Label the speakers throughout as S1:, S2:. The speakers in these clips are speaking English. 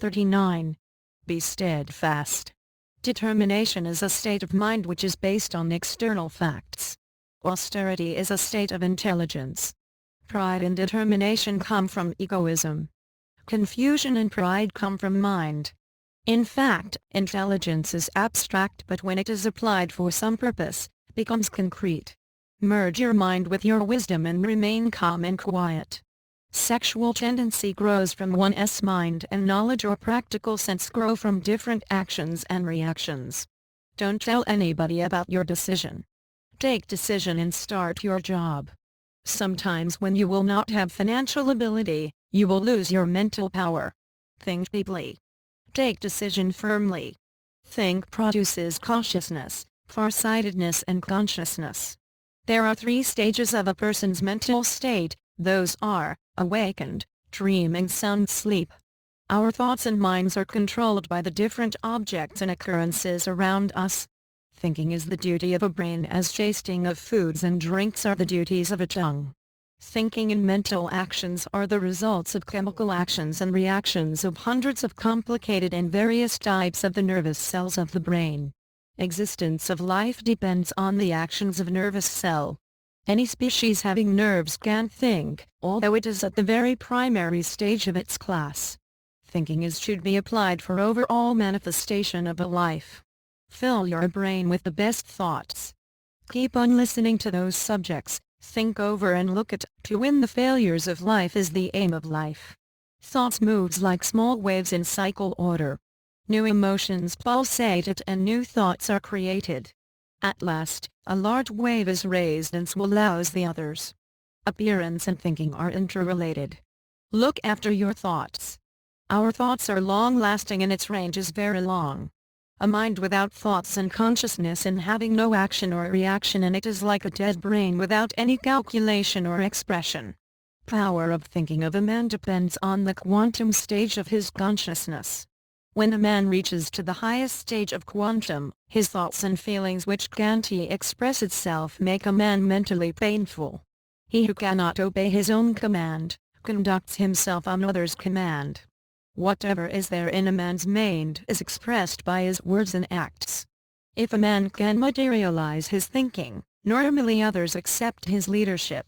S1: 39. Be steadfast. Determination is a state of mind which is based on external facts. Austerity is a state of intelligence. Pride and determination come from egoism. Confusion and pride come from mind. In fact, intelligence is abstract, but when it is applied for some purpose, becomes concrete. Merge your mind with your wisdom and remain calm and quiet. Sexual tendency grows from one's mind, and knowledge or practical sense grow from different actions and reactions. Don't tell anybody about your decision. Take decision and start your job. Sometimes when you will not have financial ability, you will lose your mental power. Think deeply. Take decision firmly. Think produces cautiousness, farsightedness and consciousness. There are 3 stages of a person's mental state. Those are, awakened, dream and sound sleep. Our thoughts and minds are controlled by the different objects and occurrences around us. Thinking is the duty of a brain as tasting of foods and drinks are the duties of a tongue. Thinking and mental actions are the results of chemical actions and reactions of hundreds of complicated and various types of the nervous cells of the brain. Existence of life depends on the actions of nervous cell. Any species having nerves can think, although it is at the very primary stage of its class. Thinking should be applied for overall manifestation of a life. Fill your brain with the best thoughts. Keep on listening to those subjects, think over and look at. To win the failures of life is the aim of life. Thoughts moves like small waves in cycle order. New emotions pulsate and new thoughts are created. At last, a large wave is raised and swallows the others. Appearance and thinking are interrelated. Look after your thoughts. Our thoughts are long-lasting and its range is very long. A mind without thoughts and consciousness and having no action or reaction in it is like a dead brain without any calculation or expression. Power of thinking of a man depends on the quantum stage of his consciousness. When a man reaches to the highest stage of quantum, his thoughts and feelings which can't express itself make a man mentally painful. He who cannot obey his own command, conducts himself on others' command. Whatever is there in a man's mind is expressed by his words and acts. If a man can materialize his thinking, normally others accept his leadership.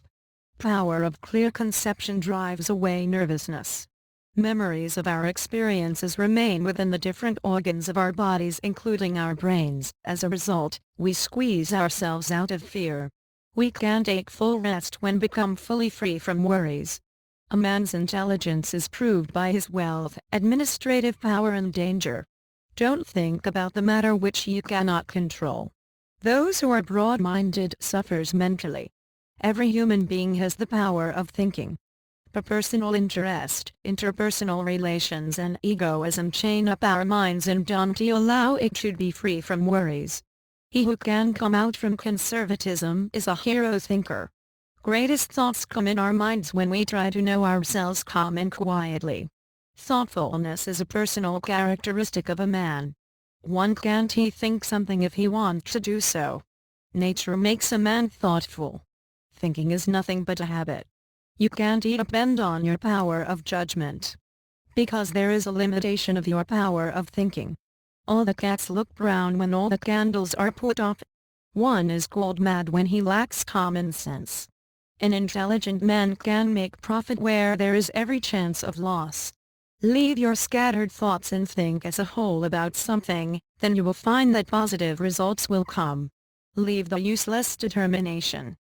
S1: Power of clear conception drives away nervousness. Memories of our experiences remain within the different organs of our bodies including our brains. As a result, we squeeze ourselves out of fear. We can take full rest when become fully free from worries. A man's intelligence is proved by his wealth, administrative power and danger. Don't think about the matter which you cannot control. Those who are broad-minded suffers mentally. Every human being has the power of thinking. But personal interest, interpersonal relations and egoism chain up our minds and don't allow it to be free from worries. He who can come out from conservatism is a hero thinker. Greatest thoughts come in our minds when we try to know ourselves calm and quietly. Thoughtfulness is a personal characteristic of a man. One can't think something if he wants to do so. Nature makes a man thoughtful. Thinking is nothing but a habit. You can't depend on your power of judgment. Because there is a limitation of your power of thinking. All the cats look brown when all the candles are put off. One is called mad when he lacks common sense. An intelligent man can make profit where there is every chance of loss. Leave your scattered thoughts and think as a whole about something, then you will find that positive results will come. Leave the useless determination.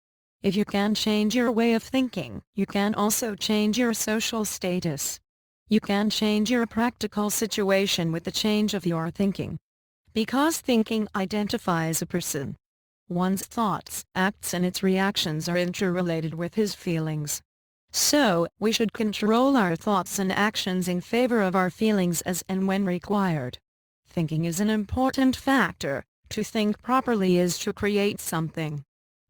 S1: If you can change your way of thinking, you can also change your social status. You can change your practical situation with the change of your thinking. Because thinking identifies a person. One's thoughts, acts and its reactions are interrelated with his feelings. So, we should control our thoughts and actions in favor of our feelings as and when required. Thinking is an important factor. To think properly is to create something.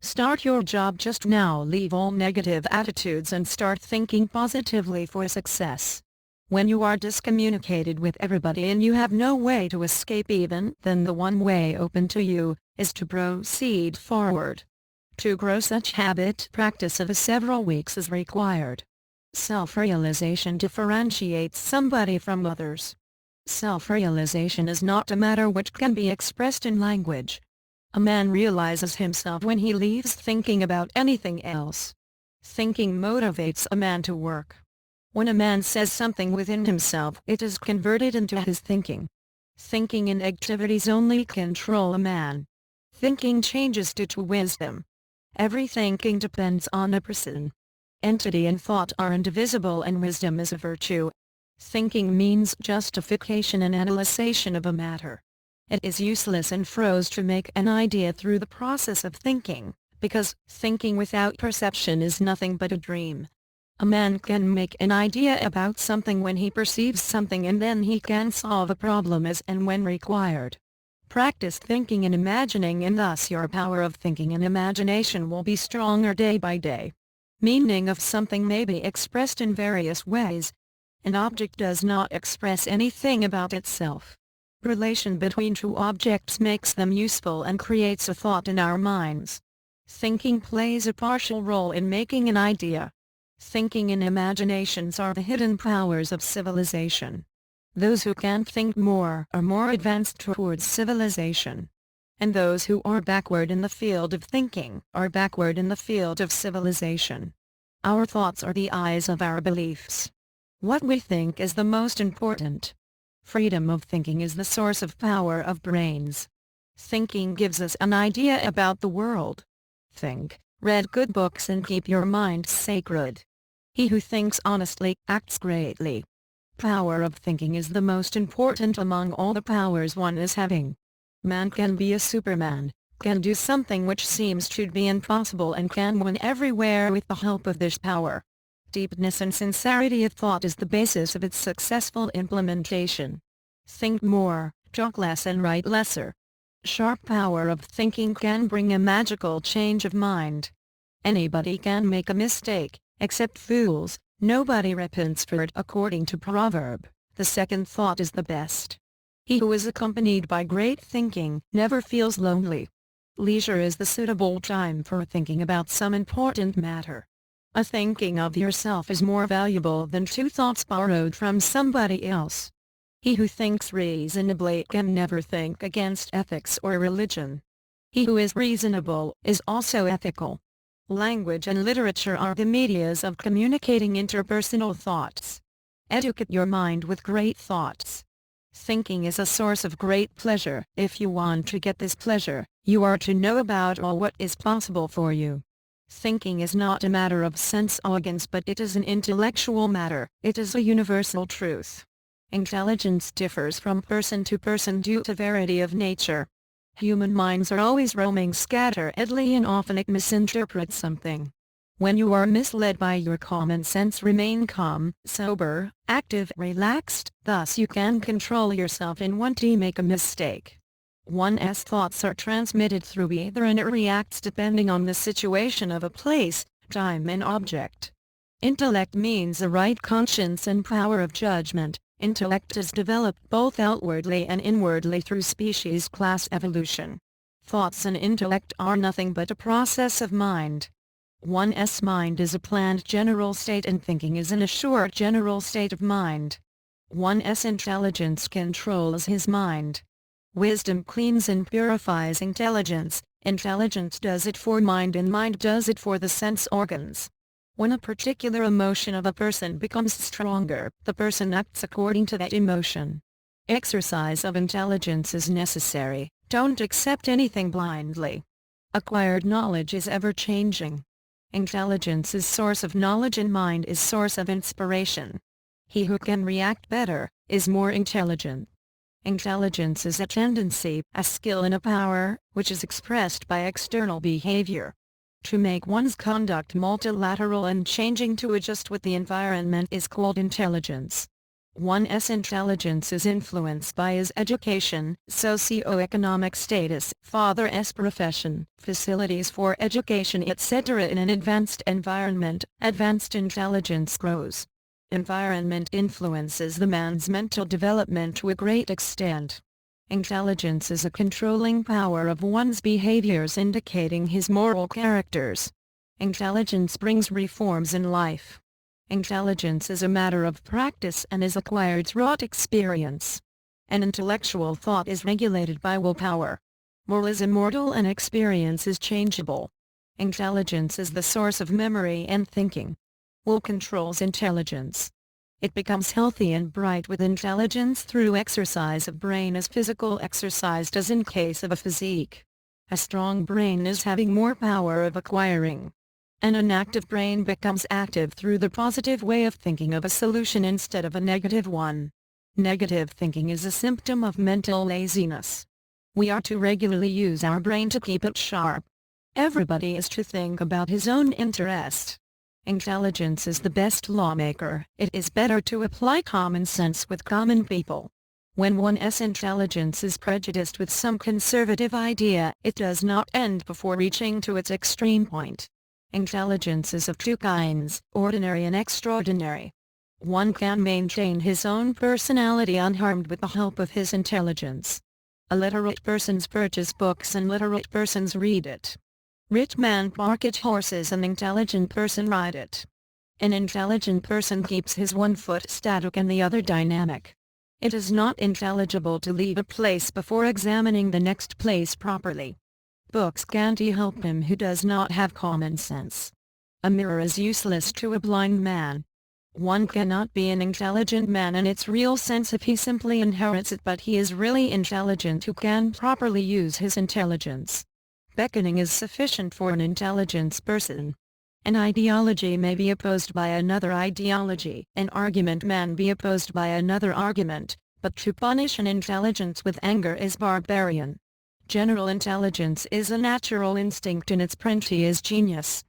S1: Start your job just now. Leave all negative attitudes and start thinking positively for success. When you are discommunicated with everybody and you have no way to escape even, then the one way open to you is to proceed forward. To grow such habit, practice of several weeks is required. Self-realization differentiates somebody from others. Self-realization is not a matter which can be expressed in language. A man realizes himself when he leaves thinking about anything else. Thinking motivates a man to work. When a man says something within himself, it is converted into his thinking. Thinking and activities only control a man. Thinking changes due to wisdom. Every thinking depends on a person. Entity and thought are indivisible, and wisdom is a virtue. Thinking means justification and analyzation of a matter. It is useless and froze to make an idea through the process of thinking, because thinking without perception is nothing but a dream. A man can make an idea about something when he perceives something, and then he can solve a problem as and when required. Practice thinking and imagining, and thus your power of thinking and imagination will be stronger day by day. Meaning of something may be expressed in various ways. An object does not express anything about itself. Relation between two objects makes them useful and creates a thought in our minds. Thinking plays a partial role in making an idea. Thinking and imaginations are the hidden powers of civilization. Those who can think more are more advanced towards civilization. And those who are backward in the field of thinking are backward in the field of civilization. Our thoughts are the eyes of our beliefs. What we think is the most important. Freedom of thinking is the source of power of brains. Thinking gives us an idea about the world. Think, read good books, and keep your mind sacred. He who thinks honestly acts greatly. Power of thinking is the most important among all the powers one is having. Man can be a superman, can do something which seems to be impossible, and can win everywhere with the help of this power. Deepness and sincerity of thought is the basis of its successful implementation. Think more, talk less, and write lesser. Sharp power of thinking can bring a magical change of mind. Anybody can make a mistake, except fools. Nobody repents for it, according to proverb. The second thought is the best. He who is accompanied by great thinking never feels lonely. Leisure is the suitable time for thinking about some important matter. A thinking of yourself is more valuable than two thoughts borrowed from somebody else. He who thinks reasonably can never think against ethics or religion. He who is reasonable is also ethical. Language and literature are the medias of communicating interpersonal thoughts. Educate your mind with great thoughts. Thinking is a source of great pleasure. If you want to get this pleasure, you are to know about all what is possible for you. Thinking is not a matter of sense organs, but it is an intellectual matter. It is a universal truth. Intelligence differs from person to person due to variety of nature. Human minds are always roaming scatteredly, and often it misinterprets something. When you are misled by your common sense, remain calm, sober, active, relaxed, thus you can control yourself in one to make a mistake. One's thoughts are transmitted through ether, and it reacts depending on the situation of a place, time, and object. Intellect means a right conscience and power of judgment. Intellect is developed both outwardly and inwardly through species-class evolution. Thoughts and intellect are nothing but a process of mind. One's mind is a planned general state, and thinking is an assured general state of mind. One's intelligence controls his mind. Wisdom cleans and purifies intelligence. Intelligence does it for mind, and mind does it for the sense organs. When a particular emotion of a person becomes stronger, the person acts according to that emotion. Exercise of intelligence is necessary. Don't accept anything blindly. Acquired knowledge is ever-changing. Intelligence is source of knowledge, and mind is source of inspiration. He who can react better is more intelligent. Intelligence is a tendency, a skill, and a power, which is expressed by external behavior. To make one's conduct multilateral and changing to adjust with the environment is called intelligence. One's intelligence is influenced by his education, socio-economic status, father's profession, facilities for education, etc. In an advanced environment, advanced intelligence grows. Environment influences the man's mental development to a great extent. Intelligence is a controlling power of one's behaviors, indicating his moral characters. Intelligence brings reforms in life. Intelligence is a matter of practice and is acquired throughout experience. and intellectual thought is regulated by willpower. Will is immortal and experience is changeable. Intelligence is the source of memory and thinking. Will controls intelligence. It becomes healthy and bright with intelligence through exercise of brain as physical exercise does in case of a physique. A strong brain is having more power of acquiring. And an active brain becomes active through the positive way of thinking of a solution instead of a negative one. Negative thinking is a symptom of mental laziness. We are to regularly use our brain to keep it sharp. Everybody is to think about his own interest. Intelligence is the best lawmaker. It is better to apply common sense with common people. When one's intelligence is prejudiced with some conservative idea, it does not end before reaching to its extreme point. Intelligence is of two kinds, ordinary and extraordinary. One can maintain his own personality unharmed with the help of his intelligence. Illiterate persons purchase books and literate persons read it. Rich man pocket horses, an intelligent person ride it. An intelligent person keeps his one foot static and the other dynamic. It is not intelligible to leave a place before examining the next place properly. Books can't help him who does not have common sense. A mirror is useless to a blind man. One cannot be an intelligent man in its real sense if he simply inherits it, but he is really intelligent who can properly use his intelligence. Beckoning is sufficient for an intelligent person. An ideology may be opposed by another ideology, an argument may be opposed by another argument, but to punish an intelligence with anger is barbarian. General intelligence is a natural instinct in its print. He is genius.